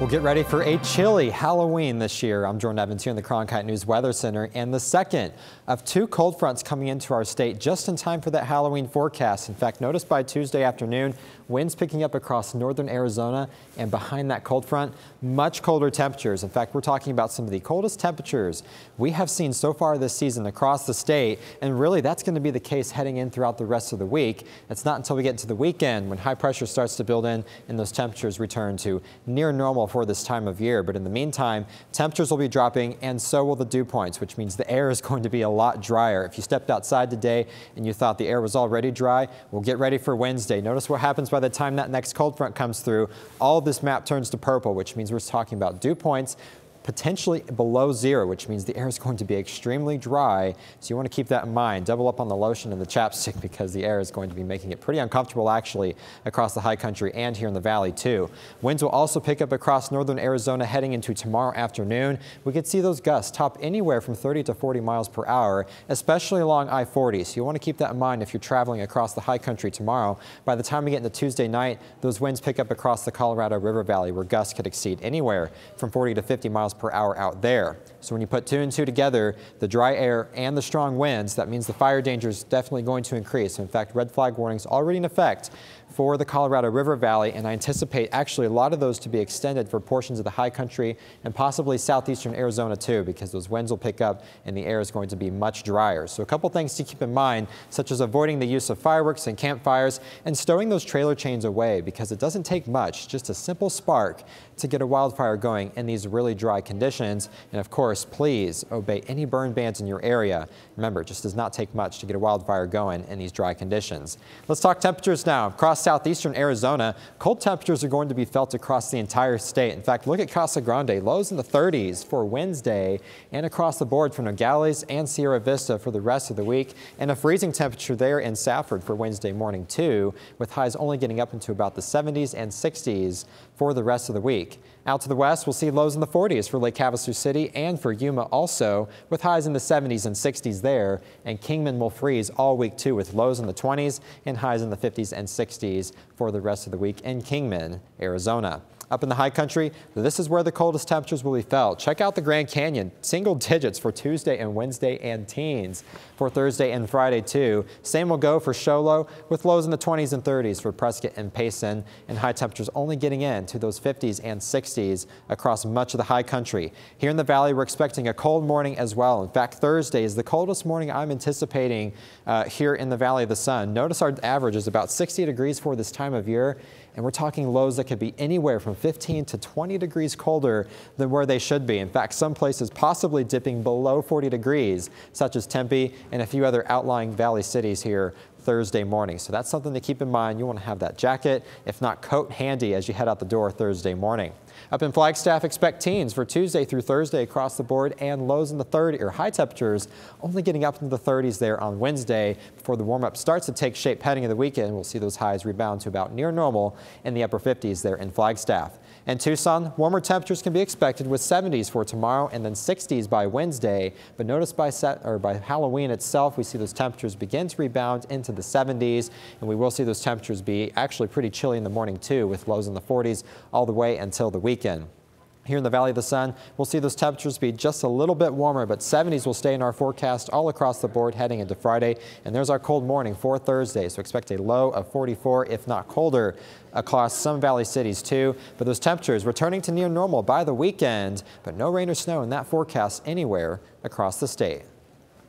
We'll get ready for a chilly Halloween this year. I'm Jordan Evans here in the Cronkite News Weather Center, and the second of two cold fronts coming into our state just in time for that Halloween forecast. In fact, notice by Tuesday afternoon, winds picking up across northern Arizona, and behind that cold front, much colder temperatures. In fact, we're talking about some of the coldest temperatures we have seen so far this season across the state, and really that's going to be the case heading in throughout the rest of the week. It's not until we get into the weekend when high pressure starts to build in and those temperatures return to near normal for this time of year. But in the meantime, temperatures will be dropping, and so will the dew points, which means the air is going to be a lot drier. If you stepped outside today and you thought the air was already dry, we'll get ready for Wednesday. Notice what happens by the time that next cold front comes through. All of this map turns to purple, which means we're talking about dew points potentially below zero, which means the air is going to be extremely dry. So you want to keep that in mind. Double up on the lotion and the chapstick because the air is going to be making it pretty uncomfortable actually across the high country and here in the valley too. Winds will also pick up across northern Arizona heading into tomorrow afternoon. We could see those gusts top anywhere from 30 to 40 miles per hour, especially along I-40. So you want to keep that in mind if you're traveling across the high country tomorrow. By the time we get into Tuesday night, those winds pick up across the Colorado River Valley where gusts could exceed anywhere from 40 to 50 miles per hour out there. So when you put two and two together, the dry air and the strong winds, that means the fire danger is definitely going to increase. In fact, red flag warnings already in effect for the Colorado River Valley, and I anticipate actually a lot of those to be extended for portions of the high country and possibly southeastern Arizona too, because those winds will pick up and the air is going to be much drier. So a couple things to keep in mind, such as avoiding the use of fireworks and campfires and stowing those trailer chains away, because it doesn't take much, just a simple spark to get a wildfire going in these really dry conditions. And of course, please obey any burn bans in your area. Remember, it just does not take much to get a wildfire going in these dry conditions. Let's talk temperatures now. Across southeastern Arizona, cold temperatures are going to be felt across the entire state. In fact, look at Casa Grande, lows in the 30s for Wednesday, and across the board for Nogales and Sierra Vista for the rest of the week, and a freezing temperature there in Safford for Wednesday morning too, with highs only getting up into about the 70s and 60s for the rest of the week. Out to the west, we'll see lows in the 40s for Lake Havasu City and for Yuma also, with highs in the 70s and 60s there. And Kingman will freeze all week too, with lows in the 20s and highs in the 50s and 60s for the rest of the week in Kingman, Arizona. Up in the high country, this is where the coldest temperatures will be felt. Check out the Grand Canyon, single digits for Tuesday and Wednesday, and teens for Thursday and Friday too. Same will go for Show Low, with lows in the 20s and 30s for Prescott and Payson, and high temperatures only getting into those 50s and 60s across much of the high country. Here in the valley, we're expecting a cold morning as well. In fact, Thursday is the coldest morning I'm anticipating here in the Valley of the Sun. Notice our average is about 60 degrees for this time of year, and we're talking lows that could be anywhere from 15 to 20 degrees colder than where they should be. In fact, some places possibly dipping below 40 degrees, such as Tempe and a few other outlying valley cities here Thursday morning. So that's something to keep in mind. You want to have that jacket, if not coat, handy as you head out the door Thursday morning. Up in Flagstaff, expect teens for Tuesday through Thursday across the board, and lows in the 30s, or high temperatures only getting up into the 30s there on Wednesday before the warm-up starts to take shape heading into the weekend. We'll see those highs rebound to about near normal in the upper 50s there in Flagstaff. In Tucson, warmer temperatures can be expected with 70s for tomorrow and then 60s by Wednesday. But notice by Halloween itself, we see those temperatures begin to rebound into the 70s, and we will see those temperatures be actually pretty chilly in the morning too, with lows in the 40s all the way until the weekend. Here in the Valley of the Sun, we'll see those temperatures be just a little bit warmer, but 70s will stay in our forecast all across the board heading into Friday. And there's our cold morning for Thursday, so expect a low of 44, if not colder, across some valley cities too. But those temperatures returning to near normal by the weekend, but no rain or snow in that forecast anywhere across the state.